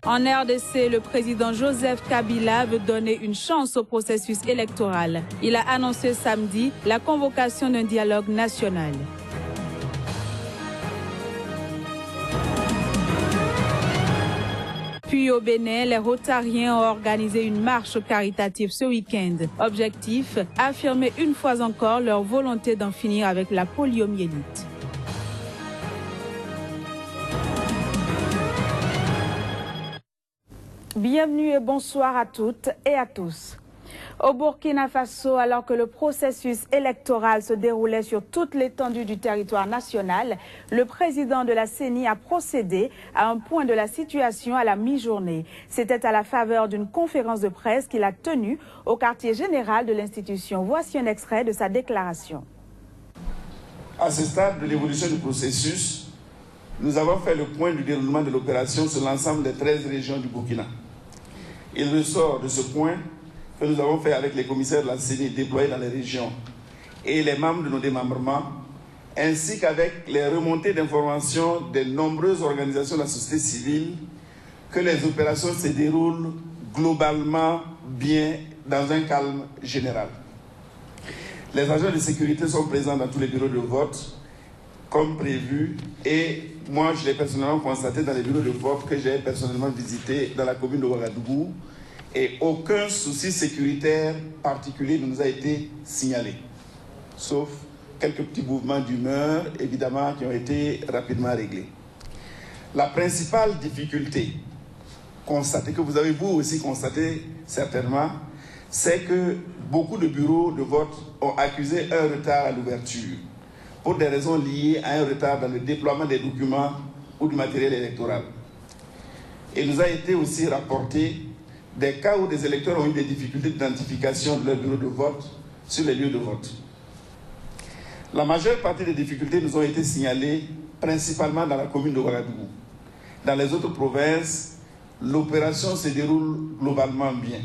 En RDC, le président Joseph Kabila veut donner une chance au processus électoral. Il a annoncé samedi la convocation d'un dialogue national. Puis au Bénin, les Rotariens ont organisé une marche caritative ce week-end. Objectif, affirmer une fois encore leur volonté d'en finir avec la poliomyélite. Bienvenue et bonsoir à toutes et à tous. Au Burkina Faso, alors que le processus électoral se déroulait sur toute l'étendue du territoire national, le président de la CENI a procédé à un point de la situation à la mi-journée. C'était à la faveur d'une conférence de presse qu'il a tenue au quartier général de l'institution. Voici un extrait de sa déclaration. À ce stade de l'évolution du processus, nous avons fait le point du déroulement de l'opération sur l'ensemble des 13 régions du Burkina. Il ressort de ce point que nous avons fait avec les commissaires de la CENI déployés dans les régions et les membres de nos démembrements, ainsi qu'avec les remontées d'informations des nombreuses organisations de la société civile, que les opérations se déroulent globalement bien dans un calme général. Les agents de sécurité sont présents dans tous les bureaux de vote, comme prévu, et moi je l'ai personnellement constaté dans les bureaux de vote que j'ai personnellement visités dans la commune de Ouagadougou, et aucun souci sécuritaire particulier ne nous a été signalé, sauf quelques petits mouvements d'humeur, évidemment, qui ont été rapidement réglés. La principale difficulté constatée, que vous avez vous aussi constaté certainement, c'est que beaucoup de bureaux de vote ont accusé un retard à l'ouverture, pour des raisons liées à un retard dans le déploiement des documents ou du matériel électoral. Il nous a été aussi rapporté des cas où des électeurs ont eu des difficultés d'identification de leur bureau de vote sur les lieux de vote. La majeure partie des difficultés nous ont été signalées principalement dans la commune de Ouagadougou. Dans les autres provinces, l'opération se déroule globalement bien.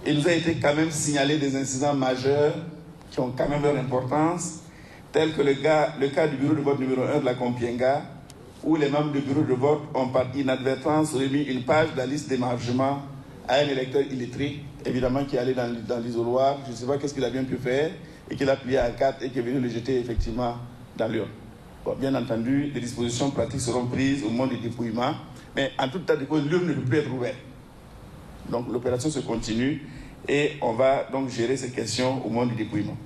Il nous a été quand même signalé des incidents majeurs qui ont quand même leur importance, tel que le cas du bureau de vote numéro 1 de la Compiènga, où les membres du bureau de vote ont par inadvertance remis une page de la liste d'émargement à un électeur illettré, évidemment qui allait dans l'isoloir, je ne sais pas qu'est-ce qu'il a bien pu faire, et qu'il a plié à 4 et qui est venu le jeter effectivement dans l'urne. Bon, bien entendu, des dispositions pratiques seront prises au moment du dépouillement, mais en tout cas de cause, l'urne ne peut plus être ouverte. Donc l'opération se continue et on va donc gérer ces questions au moment du dépouillement.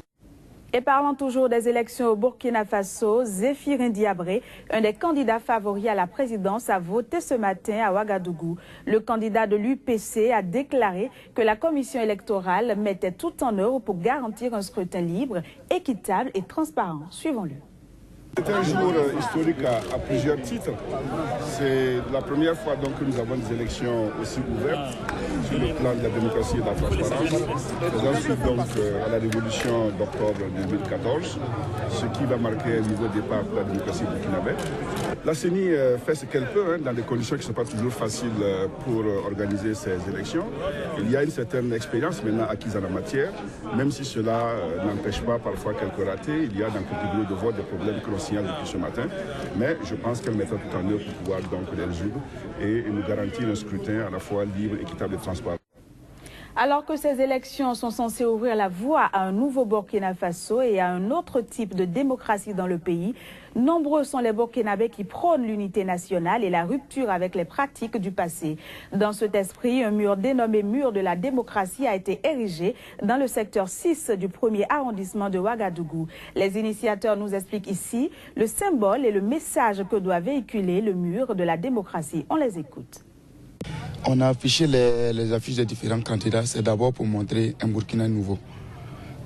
Et parlant toujours des élections au Burkina Faso, Zéphirin Diabré, un des candidats favoris à la présidence, a voté ce matin à Ouagadougou. Le candidat de l'UPC a déclaré que la commission électorale mettait tout en œuvre pour garantir un scrutin libre, équitable et transparent. Suivons-le. C'est un jour historique à plusieurs titres. C'est la première fois donc, que nous avons des élections aussi ouvertes sur le plan de la démocratie et de la transparence. Faisant suite donc à la révolution d'octobre 2014, ce qui va marquer un nouveau départ pour la démocratie burkinabé. La CENI fait ce qu'elle peut dans des conditions qui ne sont pas toujours faciles pour organiser ces élections. Il y a une certaine expérience maintenant acquise en la matière, même si cela n'empêche pas parfois quelques ratés. Il y a dans quelques bureaux de vote des problèmes que l'on signale depuis ce matin, mais je pense qu'elle mettra tout en œuvre pour pouvoir donc les résoudre et nous garantir un scrutin à la fois libre, équitable et transparent. Alors que ces élections sont censées ouvrir la voie à un nouveau Burkina Faso et à un autre type de démocratie dans le pays, nombreux sont les Burkinabés qui prônent l'unité nationale et la rupture avec les pratiques du passé. Dans cet esprit, un mur dénommé Mur de la démocratie a été érigé dans le secteur 6 du 1er arrondissement de Ouagadougou. Les initiateurs nous expliquent ici le symbole et le message que doit véhiculer le mur de la démocratie. On les écoute. On a affiché les affiches des différents candidats, c'est d'abord pour montrer un Burkina nouveau.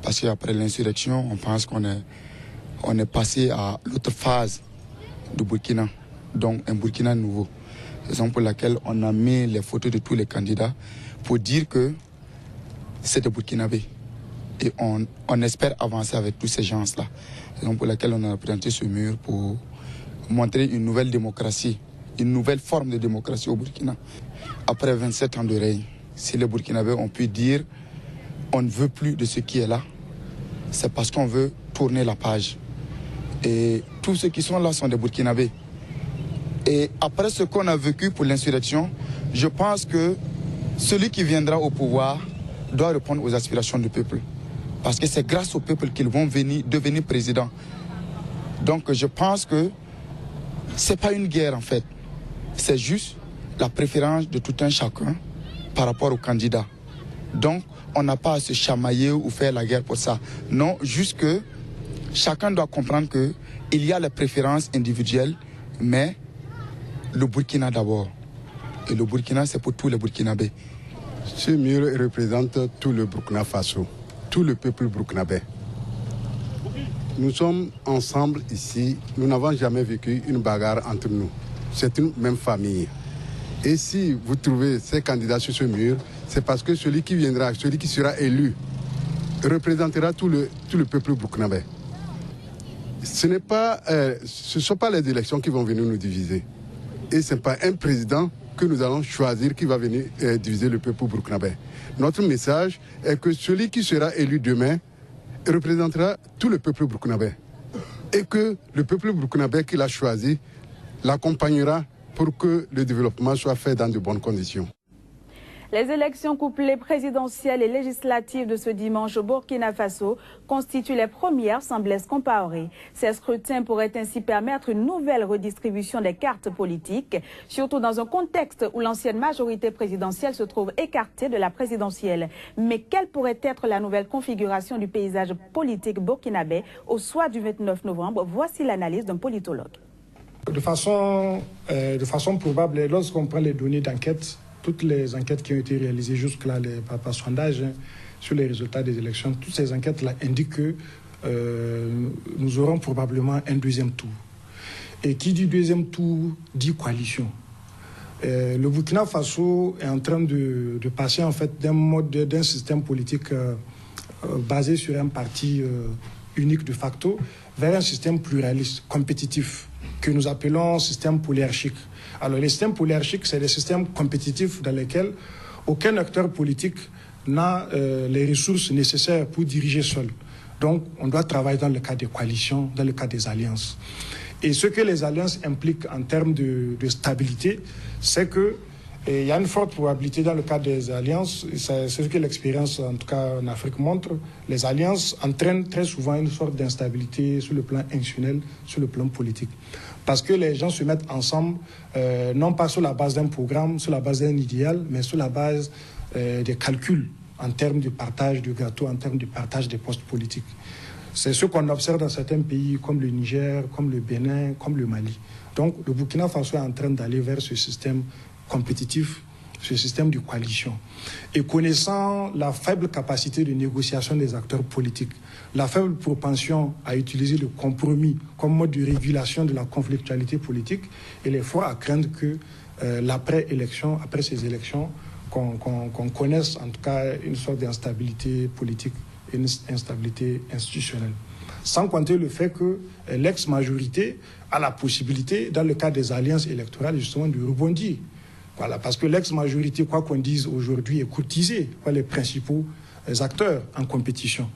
Parce qu'après l'insurrection, on pense qu'on est passé à l'autre phase du Burkina, donc un Burkina nouveau. C'est la raison pour laquelle on a mis les photos de tous les candidats pour dire que c'est des Burkinabés. Et on espère avancer avec tous ces gens-là. C'est la raison pour laquelle on a présenté ce mur pour montrer une nouvelle démocratie, une nouvelle forme de démocratie au Burkina. Après 27 ans de règne, si les Burkinabés ont pu dire on ne veut plus de ce qui est là, c'est parce qu'on veut tourner la page. Et tous ceux qui sont là sont des Burkinabés. Et après ce qu'on a vécu pour l'insurrection, je pense que celui qui viendra au pouvoir doit répondre aux aspirations du peuple. Parce que c'est grâce au peuple qu'ils vont devenir présidents. Donc je pense que ce n'est pas une guerre en fait. C'est juste la préférence de tout un chacun par rapport au candidat. Donc on n'a pas à se chamailler ou faire la guerre pour ça. Non, juste que chacun doit comprendre qu'il y a les préférences individuelles, mais le Burkina d'abord. Et le Burkina, c'est pour tous les Burkinabés. Ce mur représente tout le Burkina Faso, tout le peuple burkinabé. Nous sommes ensemble ici, nous n'avons jamais vécu une bagarre entre nous. C'est une même famille. Et si vous trouvez ces candidats sur ce mur, c'est parce que celui qui viendra, celui qui sera élu, représentera tout le peuple burkinabé. Ce ne sont pas les élections qui vont venir nous diviser. Et ce n'est pas un président que nous allons choisir qui va venir diviser le peuple burkinabé. Notre message est que celui qui sera élu demain représentera tout le peuple burkinabé. Et que le peuple burkinabé qu'il a choisi l'accompagnera pour que le développement soit fait dans de bonnes conditions. Les élections couplées présidentielles et législatives de ce dimanche au Burkina Faso constituent les premières sans blesse comparée. Ces scrutins pourraient ainsi permettre une nouvelle redistribution des cartes politiques, surtout dans un contexte où l'ancienne majorité présidentielle se trouve écartée de la présidentielle. Mais quelle pourrait être la nouvelle configuration du paysage politique burkinabé au soir du 29 novembre? Voici l'analyse d'un politologue. De façon probable, lorsqu'on prend les données d'enquête, toutes les enquêtes qui ont été réalisées jusque-là par sondage sur les résultats des élections, toutes ces enquêtes-là indiquent que nous aurons probablement un deuxième tour. Et qui dit deuxième tour dit coalition. Le Burkina Faso est en train de passer en fait d'un système politique basé sur un parti unique de facto vers un système pluraliste, compétitif, que nous appelons système polyarchique. Alors les systèmes polyarchiques, c'est des systèmes compétitifs dans lesquels aucun acteur politique n'a les ressources nécessaires pour diriger seul. Donc on doit travailler dans le cadre des coalitions, dans le cadre des alliances. Et ce que les alliances impliquent en termes de stabilité, c'est qu'il y a une forte probabilité dans le cadre des alliances, c'est ce que l'expérience en tout cas en Afrique montre, les alliances entraînent très souvent une sorte d'instabilité sur le plan institutionnel, sur le plan politique. Parce que les gens se mettent ensemble, non pas sur la base d'un programme, sur la base d'un idéal, mais sur la base des calculs en termes de partage du gâteau, en termes de partage des postes politiques. C'est ce qu'on observe dans certains pays comme le Niger, comme le Bénin, comme le Mali. Donc le Burkina Faso est en train d'aller vers ce système compétitif, ce système de coalition. Et connaissant la faible capacité de négociation des acteurs politiques, la faible propension à utiliser le compromis comme mode de régulation de la conflictualité politique, il est fort à craindre que l'après-élection, après ces élections, qu'on connaisse en tout cas une sorte d'instabilité politique et une instabilité institutionnelle. Sans compter le fait que l'ex-majorité a la possibilité, dans le cas des alliances électorales, justement, de rebondir. Voilà, parce que l'ex-majorité, quoi qu'on dise aujourd'hui, est courtisée par les principaux acteurs en compétition.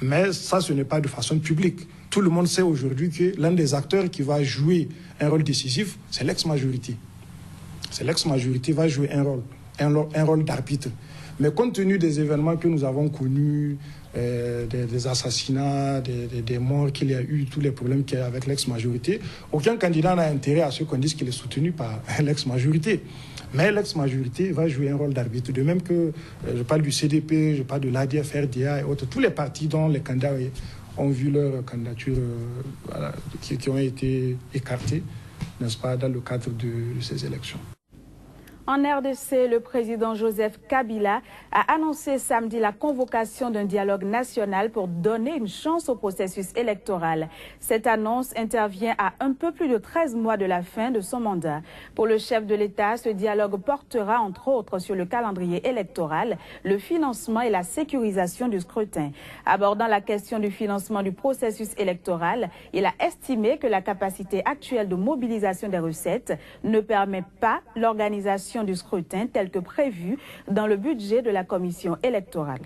Mais ça, ce n'est pas de façon publique. Tout le monde sait aujourd'hui que l'un des acteurs qui va jouer un rôle décisif, c'est l'ex-majorité. C'est l'ex-majorité qui va jouer un rôle d'arbitre. Mais compte tenu des événements que nous avons connus, des assassinats, des morts qu'il y a eu, tous les problèmes qu'il y a avec l'ex-majorité, aucun candidat n'a intérêt à ce qu'on dise qu'il est soutenu par l'ex-majorité. Mais l'ex-majorité va jouer un rôle d'arbitre. De même que je parle du CDP, je parle de l'ADF, RDA et autres, tous les partis dont les candidats ont vu leurs candidatures qui ont été écartées, n'est-ce pas, dans le cadre de ces élections. En RDC, le président Joseph Kabila a annoncé samedi la convocation d'un dialogue national pour donner une chance au processus électoral. Cette annonce intervient à un peu plus de 13 mois de la fin de son mandat. Pour le chef de l'État, ce dialogue portera entre autres sur le calendrier électoral, le financement et la sécurisation du scrutin. Abordant la question du financement du processus électoral, il a estimé que la capacité actuelle de mobilisation des recettes ne permet pas l'organisation du scrutin tel que prévu dans le budget de la commission électorale.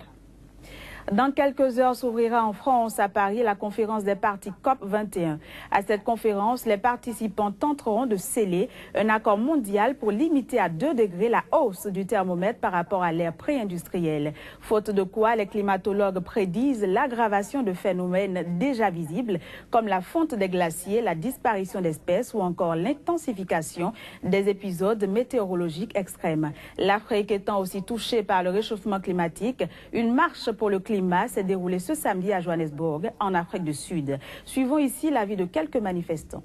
Dans quelques heures s'ouvrira en France, à Paris, la conférence des partis COP21. À cette conférence, les participants tenteront de sceller un accord mondial pour limiter à 2 degrés la hausse du thermomètre par rapport à l'ère pré-industrielle. Faute de quoi, les climatologues prédisent l'aggravation de phénomènes déjà visibles, comme la fonte des glaciers, la disparition d'espèces ou encore l'intensification des épisodes météorologiques extrêmes. L'Afrique étant aussi touchée par le réchauffement climatique, une marche pour le climat s'est déroulée ce samedi à Johannesburg, en Afrique du Sud. Suivons ici l'avis de quelques manifestants.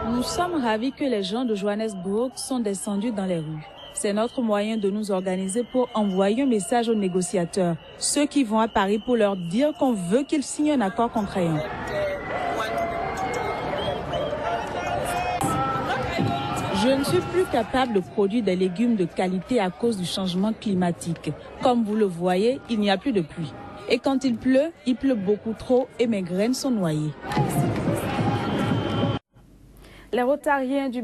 Nous sommes ravis que les gens de Johannesburg sont descendus dans les rues. C'est notre moyen de nous organiser pour envoyer un message aux négociateurs, ceux qui vont à Paris pour leur dire qu'on veut qu'ils signent un accord contraignant. Je ne suis plus capable de produire des légumes de qualité à cause du changement climatique. Comme vous le voyez, il n'y a plus de pluie. Et quand il pleut beaucoup trop et mes graines sont noyées. Les Rotariens du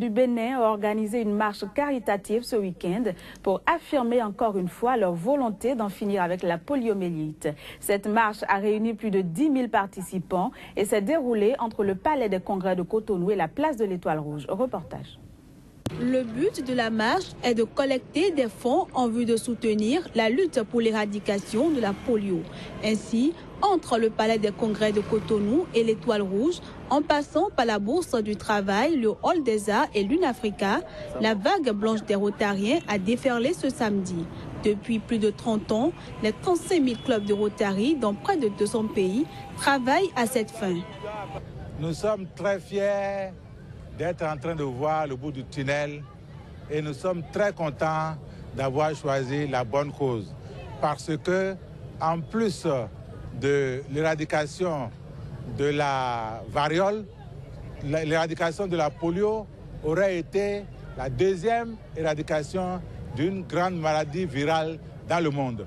Bénin ont organisé une marche caritative ce week-end pour affirmer encore une fois leur volonté d'en finir avec la poliomyélite. Cette marche a réuni plus de 10 000 participants et s'est déroulée entre le Palais des Congrès de Cotonou et la place de l'Étoile Rouge. Reportage. Le but de la marche est de collecter des fonds en vue de soutenir la lutte pour l'éradication de la polio. Ainsi, entre le Palais des Congrès de Cotonou et l'Étoile Rouge, en passant par la Bourse du Travail, le Hall des Arts et l'UNAFRICA, la vague blanche des Rotariens a déferlé ce samedi. Depuis plus de 30 ans, les 35 000 clubs de Rotary dans près de 200 pays travaillent à cette fin. Nous sommes très fiers d'être en train de voir le bout du tunnel et nous sommes très contents d'avoir choisi la bonne cause parce que, en plus de l'éradication de la variole, l'éradication de la polio aurait été la deuxième éradication d'une grande maladie virale dans le monde.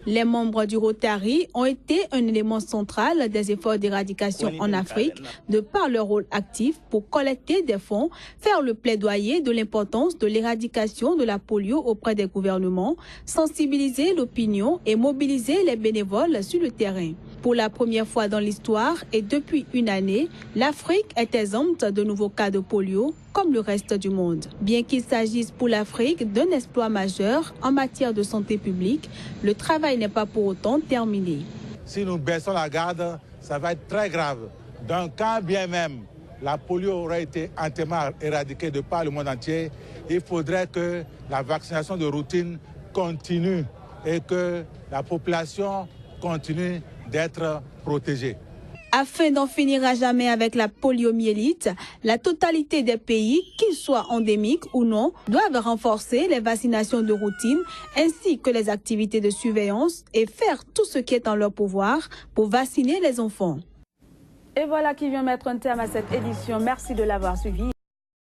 Les membres du Rotary ont été un élément central des efforts d'éradication en Afrique de par leur rôle actif pour collecter des fonds, faire le plaidoyer de l'importance de l'éradication de la polio auprès des gouvernements, sensibiliser l'opinion et mobiliser les bénévoles sur le terrain. Pour la première fois dans l'histoire et depuis une année, l'Afrique est exempte de nouveaux cas de polio comme le reste du monde. Bien qu'il s'agisse pour l'Afrique d'un exploit majeur en matière de santé publique, le travail n'est pas pour autant terminé. Si nous baissons la garde, ça va être très grave. Donc quand bien même la polio aurait été entièrement éradiquée de par le monde entier, il faudrait que la vaccination de routine continue et que la population continue d'être protégée. Afin d'en finir à jamais avec la poliomyélite, la totalité des pays, qu'ils soient endémiques ou non, doivent renforcer les vaccinations de routine ainsi que les activités de surveillance et faire tout ce qui est en leur pouvoir pour vacciner les enfants. Et voilà qui vient mettre un terme à cette édition. Merci de l'avoir suivi.